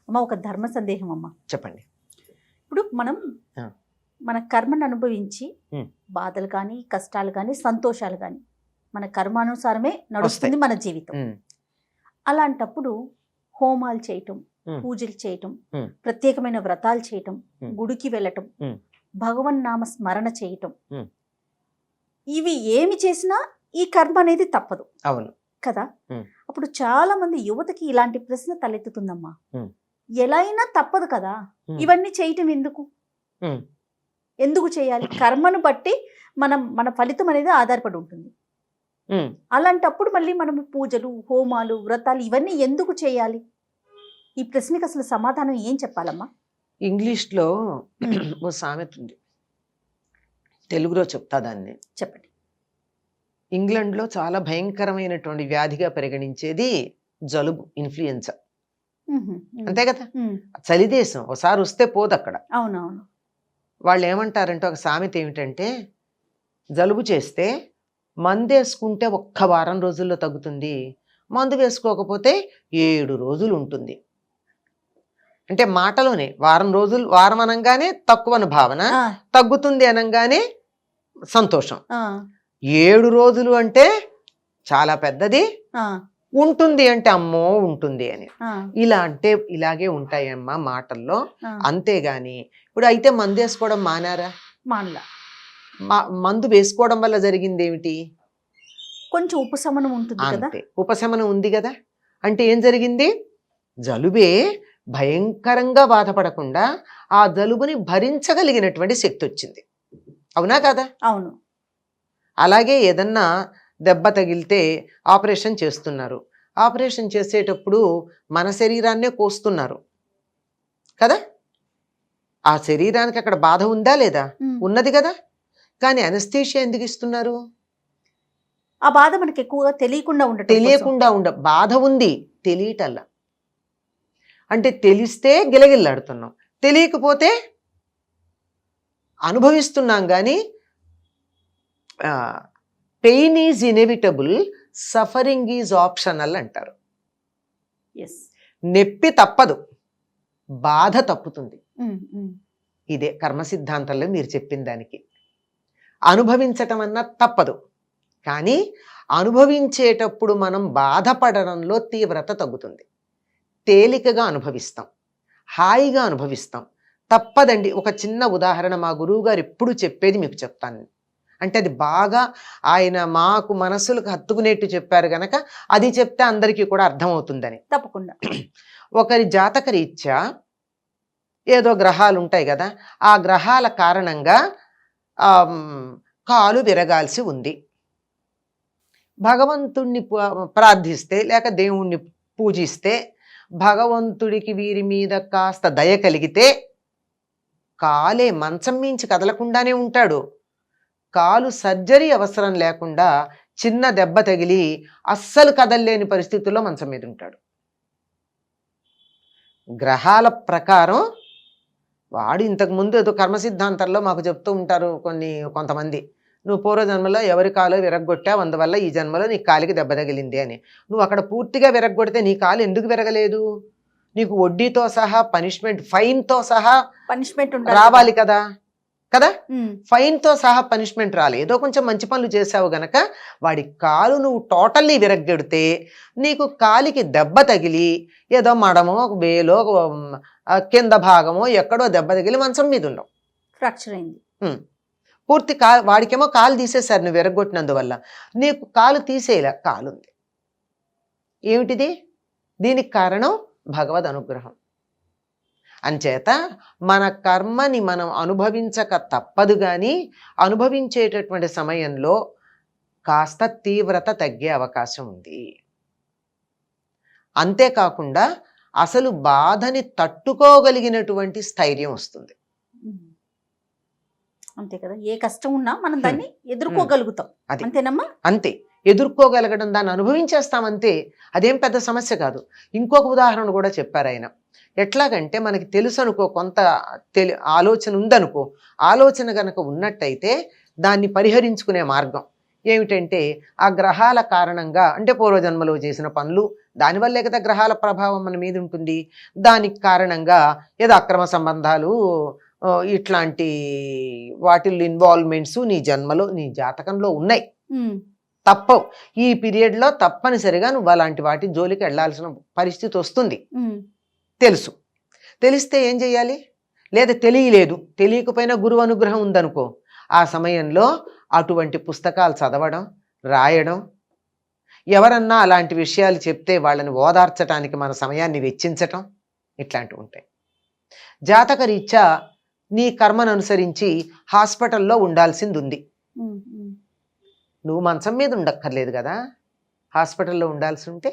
అమ్మ ఒక ధర్మ సందేహం అమ్మ. చెప్పండి. ఇప్పుడు మనం ఆ. మన కర్మను అనుభవించి ఉమ్. బాధలు కానీ కష్టాలు కానీ సంతోషాలు కానీ మన కర్మానుసారమే నడుస్తుంది మన జీవితం. ఉమ్. అలాంటప్పుడు హోమాలు చేయటం, ఉమ్. పూజలు చేయటం, ఉమ్. ప్రత్యేకమైన వ్రతాలు చేయటం, ఉమ్. గుడికి వెళ్ళటం, ఉమ్. భగవన్ నామ స్మరణ చేయటం, ఉమ్. ఇవి ఏమి చేసినా ఈ కర్మ అనేది తప్పదు అవును కదా. ఉమ్. అప్పుడు చాలా మంది యువతకి ఇలాంటి ప్రశ్న తలెత్తుతుందమ్మా. ఉమ్. ఎలా అయినా తప్పదు కదా, ఉమ్. ఇవన్నీ చేయటం ఎందుకు, ఉమ్. ఎందుకు చేయాలి? కర్మను బట్టి మన ఫలితం అనేది ఆధారపడి ఉంటుంది. ఉమ్. అలాంటప్పుడు మళ్ళీ మనము పూజలు, హోమాలు, వ్రతాలు ఇవన్నీ ఎందుకు చేయాలి? ఈ ప్రశ్నకి అసలు సమాధానం ఏం చెప్పాలమ్మా? ఇంగ్లీష్లో ఓ సామెత ఉంది, తెలుగులో చెప్తా దాన్ని. చెప్పండి. ఇంగ్లాండ్లో చాలా భయంకరమైనటువంటి వ్యాధిగా పరిగణించేది జలుబు, ఇన్ఫ్లుయెన్జా. అంతే కదా, చలి దేశం, ఒకసారి వస్తే పోదు అక్కడ. అవునవును. వాళ్ళు ఏమంటారంటే, ఒక సామెత ఏమిటంటే, జలుబు చేస్తే మందు వేసుకుంటే ఒక్క వారం రోజుల్లో తగ్గుతుంది, మందు వేసుకోకపోతే 7 రోజులు ఉంటుంది. అంటే మాటలోనే వారం అనగానే తక్కువని భావన, తగ్గుతుంది అనగానే సంతోషం. 7 రోజులు అంటే చాలా పెద్దది, ఉంటుంది అంటే అమ్మో ఉంటుంది అని. ఇలా అంటే ఇలాగే ఉంటాయమ్మా మాటల్లో. అంతేగాని ఇప్పుడు అయితే మందు వేసుకోవడం మానారా? మానలా. మందు వేసుకోవడం వల్ల జరిగింది ఏమిటి? కొంచెం ఉపశమనం ఉంటుంది కదా. అంతే, ఉపశమనం ఉంది కదా. అంటే ఏం జరిగింది? జలుబే భయంకరంగా బాధపడకుండా ఆ జలుబుని భరించగలిగినటువంటి శక్తి వచ్చింది. అవునా కదా? అవును. అలాగే ఏదన్నా దెబ్బ తగిలితే ఆపరేషన్ చేస్తున్నారు, ఆపరేషన్ చేసేటప్పుడు మన శరీరాన్నే కోస్తున్నారు కదా. ఆ శరీరానికి అక్కడ బాధ ఉందా లేదా? ఉన్నది కదా. కానీ అనస్థీషియా ఎందుకు ఇస్తున్నారు? ఆ బాధ మనకి ఎక్కువగా తెలియకుండా బాధ ఉంది, తెలియటల్లా. అంటే తెలిస్తే గిలగిల్లాడుతున్నాం, తెలియకపోతే అనుభవిస్తున్నాం. కానీ pain is inevitable, suffering is optional అంటారు. నొప్పి తప్పదు, బాధ తప్పుతుంది. ఇదే కర్మ సిద్ధాంతంలో మీరు చెప్పిన దానికి. అనుభవించటం అన్న తప్పదు, కానీ అనుభవించేటప్పుడు మనం బాధపడడంలో తీవ్రత తగ్గుతుంది. తేలికగా అనుభవిస్తాం, హాయిగా అనుభవిస్తాం. తప్పదండి. ఒక చిన్న ఉదాహరణ మా గురువు గారు ఎప్పుడు చెప్పేది మీకు చెప్తాను. అంటే అది బాగా ఆయన మాకు మనసులకు హత్తుకునేట్టు చెప్పారు గనక అది చెప్తే అందరికీ కూడా అర్థమవుతుందని. తప్పకుండా. ఒకరి జాతక రీత్యా ఏదో గ్రహాలు ఉంటాయి కదా, ఆ గ్రహాల కారణంగా కాలు విరగాల్సి ఉంది. భగవంతుణ్ణి ప్రార్థిస్తే లేక దేవుణ్ణి పూజిస్తే భగవంతుడికి వీరి మీద కాస్త దయ కలిగితే కాలే మంచం మించి కదలకుండానే ఉంటాడు. కాలు సర్జరీ అవసరం లేకుండా చిన్న దెబ్బ తగిలి అస్సలు కదలలేని పరిస్థితుల్లో మంచం మీద ఉంటాడు. గ్రహాల ప్రకారం వాడు ఇంతకుముందు ఏదో కర్మ సిద్ధాంతంలో మాకు చెప్తూ ఉంటారు కొంతమంది, నువ్వు పూర్వజన్మలో ఎవరి కాలు విరగొట్టావు, అందువల్ల ఈ జన్మలో నీ కాలికి దెబ్బ తగిలింది అని. నువ్వు అక్కడ పూర్తిగా విరగొడితే నీ కాలు ఎందుకు విరగలేదు? నీకు వడ్డీతో సహా పనిష్మెంట్, ఫైన్తో సహా పనిష్మెంట్ రావాలి కదా. ఫైన్తో సహా పనిష్మెంట్ రాలేదు. ఏదో కొంచెం మంచి పనులు చేసావు గనక వాడి కాలు నువ్వు టోటల్లీ విరగ్గొడితే నీకు కాలికి దెబ్బ తగిలి ఏదో మడమో వేలో కింద భాగమో ఎక్కడో దెబ్బ తగిలి మంచం మీద ఉండవు, ఫ్రాక్చర్ అయింది. పూర్తి వాడికేమో కాలు తీసేశారు నువ్వు విరగొట్టినందువల్ల. నీకు కాలు తీసేలా కాలు ఉంది. ఏమిటిది? దీనికి కారణం భగవద్ అనుగ్రహం. అంచేత మన కర్మని మనం అనుభవించక తప్పదు. కానీ అనుభవించేటటువంటి సమయంలో కాస్త తీవ్రత తగ్గే అవకాశం ఉంది. అంతేకాకుండా అసలు బాధని తట్టుకోగలిగినటువంటి స్థైర్యం వస్తుంది. అంతే కదా, ఏ కష్టం ఉన్నా మనం దాన్ని ఎదుర్కోగలుగుతాం. అంతేనమ్మా? అంతే, ఎదుర్కోగలగడం, దాన్ని అనుభవించేస్తాం అంతే. అదేం పెద్ద సమస్య కాదు. ఇంకొక ఉదాహరణ కూడా చెప్పారు ఆయన. ఎట్లాగంటే మనకి తెలుసు అనుకో, కొంత ఆలోచన ఉందనుకో, ఆలోచన గనక ఉన్నట్టయితే దాన్ని పరిహరించుకునే మార్గం ఏమిటంటే ఆ గ్రహాల కారణంగా, అంటే పూర్వజన్మలో చేసిన పనులు, దానివల్లే కదా గ్రహాల ప్రభావం మన మీద ఉంటుంది. దానికి కారణంగా ఏదో అక్రమ సంబంధాలు, ఇట్లాంటి వాటిల్లో ఇన్వాల్వ్మెంట్స్ నీ జన్మలో, నీ జాతకంలో ఉన్నాయి. తప్పవు. ఈ పీరియడ్లో తప్పనిసరిగా నువ్వు అలాంటి వాటి జోలికి వెళ్లాల్సిన పరిస్థితి వస్తుంది. తెలుసు. తెలిస్తే ఏం చెయ్యాలి? లేదా తెలియలేదు, తెలియకపోయినా గురువు అనుగ్రహం ఉందనుకో, ఆ సమయంలో అటువంటి పుస్తకాలు చదవడం, రాయడం, ఎవరన్నా అలాంటి విషయాలు చెప్తే వాళ్ళని ఓదార్చడానికి మన సమయాన్ని వెచ్చించటం, ఇట్లాంటివి ఉంటాయి. జాతక రీత్యా నీ కర్మను అనుసరించి హాస్పిటల్లో ఉండాల్సింది ఉంది. నువ్వు మంచం మీద ఉండక్కర్లేదు కదా, హాస్పిటల్లో ఉండాల్సి ఉంటే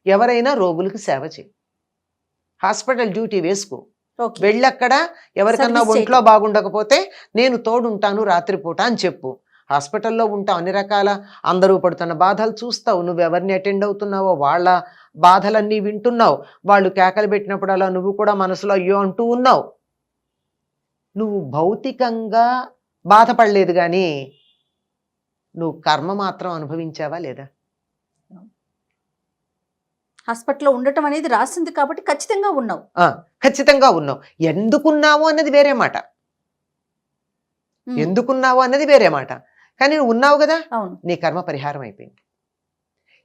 ఎవరైనా రోగులకు సేవ చేయి, హాస్పిటల్ డ్యూటీ వేసుకో, వెళ్ళక్కడ ఎవరికన్నా ఒంట్లో బాగుండకపోతే నేను తోడుంటాను రాత్రిపూట అని చెప్పు. హాస్పిటల్లో ఉంటావు, అన్ని రకాల అందరూ పడుతున్న బాధలు చూస్తావు, నువ్వు ఎవరిని అటెండ్ అవుతున్నావో వాళ్ళ బాధలన్నీ వింటున్నావు, వాళ్ళు కేకలు పెట్టినప్పుడు అలా నువ్వు కూడా మనసులో అయ్యో అంటూ ఉన్నావు. నువ్వు భౌతికంగా బాధపడలేదు కానీ నువ్వు కర్మ మాత్రం అనుభవించావా లేదా? హాస్పిటల్లో ఉండటం అనేది రాసింది కాబట్టి ఖచ్చితంగా ఉన్నావు. ఖచ్చితంగా ఉన్నావు. ఎందుకున్నావు అన్నది వేరే మాట, ఎందుకున్నావు అన్నది వేరే మాట, కానీ నువ్వు ఉన్నావు కదా, నీ కర్మ పరిహారం అయిపోయింది.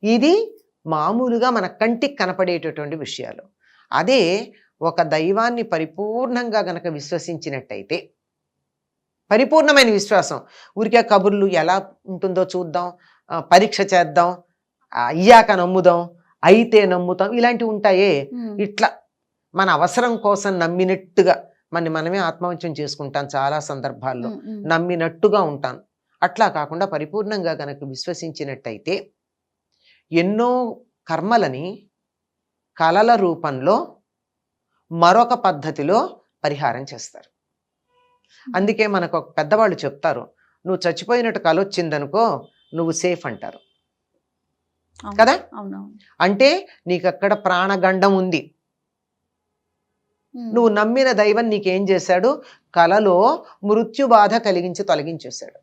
ఇది మామూలుగా మన కంటికి కనపడేటటువంటి విషయాలు. అదే ఒక దైవాన్ని పరిపూర్ణంగా గనక విశ్వసించినట్టయితే, పరిపూర్ణమైన విశ్వాసం, ఊరికే కబుర్లు ఎలా ఉంటుందో చూద్దాం, పరీక్ష చేద్దాం, అయ్యాక నమ్ముదాం, అయితే నమ్ముతాం, ఇలాంటివి ఉంటాయే, ఇట్లా మన అవసరం కోసం నమ్మినట్టుగా మనమే ఆత్మవంచం చేసుకుంటాం చాలా సందర్భాల్లో, నమ్మినట్టుగా ఉంటాను. అట్లా కాకుండా పరిపూర్ణంగా గనక విశ్వసించినట్టయితే ఎన్నో కర్మలని కళల రూపంలో మరొక పద్ధతిలో పరిహారం చేస్తారు. అందుకే మనకు ఒక పెద్దవాళ్ళు చెప్తారు, నువ్వు చచ్చిపోయినట్టు కల వచ్చిందనుకో నువ్వు సేఫ్ అంటారు కదా. అంటే నీకు అక్కడ ప్రాణగండం ఉంది. నువ్వు నమ్మిన దైవం నీకేం చేశాడు, కలలో మృత్యు బాధ కలిగించి తొలగించేశాడు.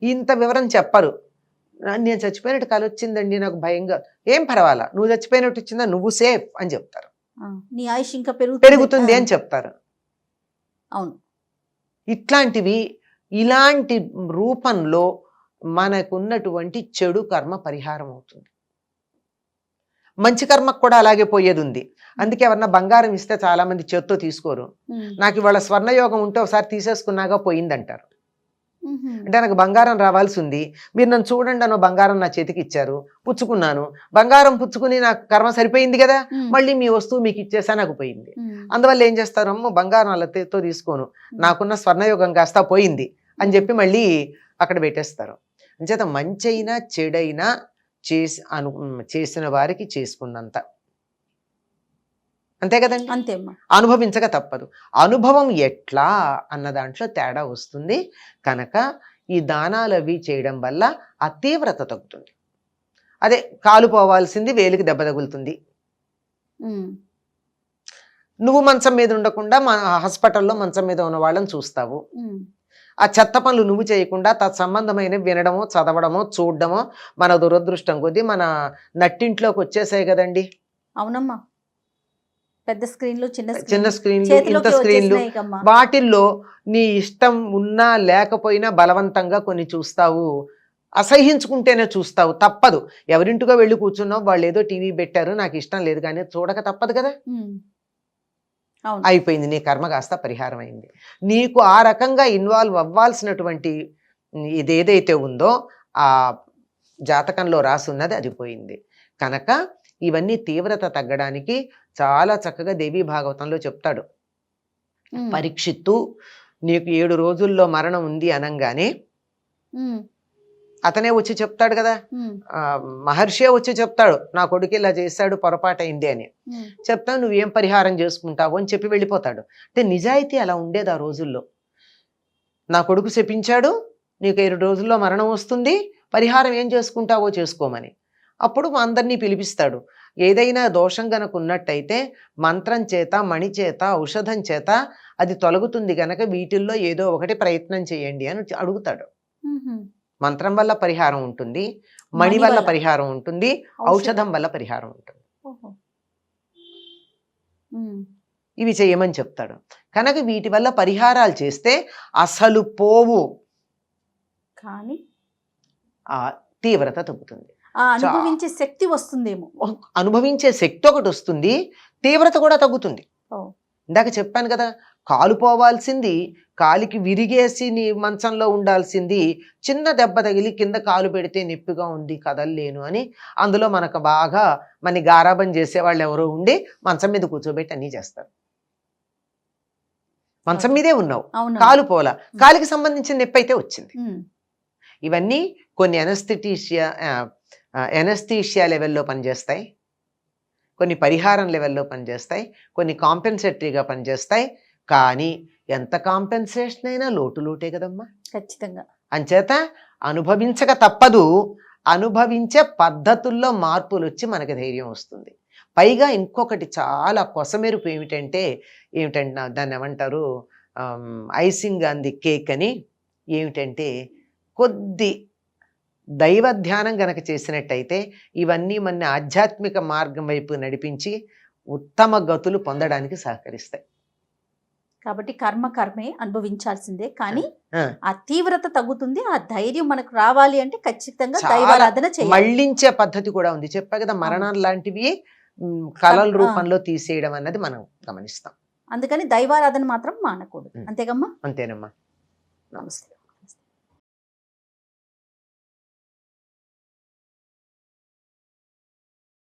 ఇంత వివరం చెప్పరు. నేను చచ్చిపోయినట్టు కల వచ్చిందండి, నాకు భయంగా, ఏం పర్వాలా, నువ్వు చచ్చిపోయినట్టు వచ్చిందా, నువ్వు సేఫ్ అని చెప్తారు. నీ ఆయుష్ ఇంకా పెరుగుతుంది అని చెప్తారు. అవును, ఇట్లాంటివి, ఇలాంటి రూపంలో మనకున్నటువంటి చెడు కర్మ పరిహారం అవుతుంది. మంచి కర్మకు కూడా అలాగే పోయేది ఉంది. అందుకే ఎవరన్నా బంగారం ఇస్తే చాలా మంది చేత్తో తీసుకోరు. నాకు ఇవాళ స్వర్ణయోగం ఉంటే ఒకసారి తీసేసుకున్నాగా పోయిందంటారు. అంటే నాకు బంగారం రావాల్సి ఉంది, మీరు నన్ను చూడండి అన్న బంగారం నా చేతికి ఇచ్చారు, పుచ్చుకున్నాను, బంగారం పుచ్చుకుని నాకు కర్మ సరిపోయింది కదా, మళ్ళీ మీ వస్తువు మీకు ఇచ్చేసా నాకు పోయింది. అందువల్ల ఏం చేస్తారు, అమ్మో బంగారం అలతో తీసుకోను, నాకున్న స్వర్ణయోగం కాస్త పోయింది అని చెప్పి మళ్ళీ అక్కడ పెట్టేస్తారు. అంచేత మంచైనా చెడైనా చేసిన వారికి చేసుకున్నంత, అంతే కదండి, అంతే, అనుభవించక తప్పదు. అనుభవం ఎట్లా అన్న దాంట్లో తేడా వస్తుంది. కనుక ఈ దానాలు అవి చేయడం వల్ల ఆ తీవ్రత తగ్గుతుంది. అదే కాలు పోవాల్సింది వేలికి దెబ్బ తగులుతుంది. నువ్వు మంచం మీద ఉండకుండా హాస్పిటల్లో మంచం మీద ఉన్న వాళ్ళని చూస్తావు. ఆ చెత్త పనులు నువ్వు చేయకుండా తత్సంబంధమైన వినడమో, చదవడమో, చూడడమో మన దురదృష్టం కొద్దీ మన నట్టింట్లోకి వచ్చేసాయి కదండి. అవునమ్మా, పెద్ద స్క్రీన్లు, చిన్న స్క్రీన్లు, ఇంత స్క్రీన్లు, వాటిల్లో నీ ఇష్టం ఉన్నా లేకపోయినా బలవంతంగా కొన్ని చూస్తావు, అసహించుకుంటేనే చూస్తావు, తప్పదు. ఎవరింటికో వెళ్ళి కూర్చున్నావు, వాళ్ళు ఏదో టీవీ పెట్టారు, నాకు ఇష్టం లేదు కానీ చూడక తప్పదు కదా. అయిపోయింది, నీ కర్మ కాస్త పరిహారం అయింది. నీకు ఆ రకంగా ఇన్వాల్వ్ అవ్వాల్సినటువంటి ఇదేదైతే ఉందో ఆ జాతకంలో రాసున్నది అది పోయింది. కనుక ఇవన్నీ తీవ్రత తగ్గడానికి చాలా చక్కగా దేవీ భాగవతంలో చెప్తాడు. పరీక్షిత్తు నీకు 7 రోజుల్లో మరణం ఉంది అనంగానే అతనే వచ్చి చెప్తాడు కదా, మహర్షే వచ్చి చెప్తాడు, నా కొడుకు ఇలా చేశాడు, పొరపాటు అయింది అని చెప్తావు, నువ్వేం పరిహారం చేసుకుంటావు అని చెప్పి వెళ్ళిపోతాడు. అంటే నిజాయితీ అలా ఉండేది ఆ రోజుల్లో. నా కొడుకు శపించాడు, నీకు 7 రోజుల్లో మరణం వస్తుంది, పరిహారం ఏం చేసుకుంటావో చేసుకోమని. అప్పుడు అందరినీ పిలిపిస్తాడు. ఏదైనా దోషం గనక ఉన్నట్టయితే మంత్రం చేత, మణి చేత, ఔషధం చేత అది తొలగుతుంది గనక వీటిల్లో ఏదో ఒకటి ప్రయత్నం చేయండి అని అడుగుతాడు. మంత్రం వల్ల పరిహారం ఉంటుంది, మణి వల్ల పరిహారం ఉంటుంది, ఔషధం వల్ల పరిహారం ఉంటుంది. ఇవి చేయమని చెప్తాడు. కనుక వీటి వల్ల పరిహారాలు చేస్తే అసలు పోవు, కానీ ఆ తీవ్రత తగ్గుతుంది. అనుభవించే శక్తి వస్తుందేమో. అనుభవించే శక్తి ఒకటి వస్తుంది, తీవ్రత కూడా తగ్గుతుంది. ఇందాక చెప్పాను కదా, కాలు పోవాల్సింది, కాలికి విరిగేసి నీ మంచంలో ఉండాల్సింది చిన్న దెబ్బ తగిలి కింద కాలు పెడితే నొప్పిగా ఉంది కదల్లేను అని అందులో మనకు బాగా మన గారాబం చేసేవాళ్ళు ఎవరో ఉండి మంచం మీద కూర్చోబెట్టి అన్నీ చేస్తారు. మంచం మీదే ఉన్నావు, కాలు పోలా, కాలికి సంబంధించిన నొప్పి అయితే వచ్చింది. ఇవన్నీ కొన్ని ఎనస్థీషియా లెవెల్లో పనిచేస్తాయి, కొన్ని పరిహారం లెవెల్లో పనిచేస్తాయి, కొన్ని కాంపెన్సేటరీగా పనిచేస్తాయి. కానీ ఎంత కాంపెన్సేషన్ అయినా లోటే కదమ్మా. ఖచ్చితంగా. అంచేత అనుభవించక తప్పదు. అనుభవించే పద్ధతుల్లో మార్పులు వచ్చి మనకి ధైర్యం వస్తుంది. పైగా ఇంకొకటి చాలా కొసమెరుపు ఏమిటంటే దాన్ని ఏమంటారు, ఐసింగ్ ఆన్ ది కేక్ అని. ఏమిటంటే కొద్ది దైవ ధ్యానం గనక చేసినట్టయితే ఇవన్నీ మన ఆధ్యాత్మిక మార్గం వైపు నడిపించి ఉత్తమ గతులు పొందడానికి సహకరిస్తాయి. కాబట్టి కర్మే అనుభవించాల్సిందే, కానీ ఆ తీవ్రత తగ్గుతుంది. ఆ ధైర్యం మనకు రావాలి అంటే ఖచ్చితంగా దైవారాధన చేయాలి. మళ్ళించే పద్ధతి కూడా ఉంది. చెప్పా కదా, మరణాలు లాంటివి కళల రూపంలో తీసేయడం అన్నది మనం గమనిస్తాం. అందుకని దైవారాధన మాత్రం మానకూడదు. అంతేగమ్మా? అంతేనమ్మా. నమస్తే.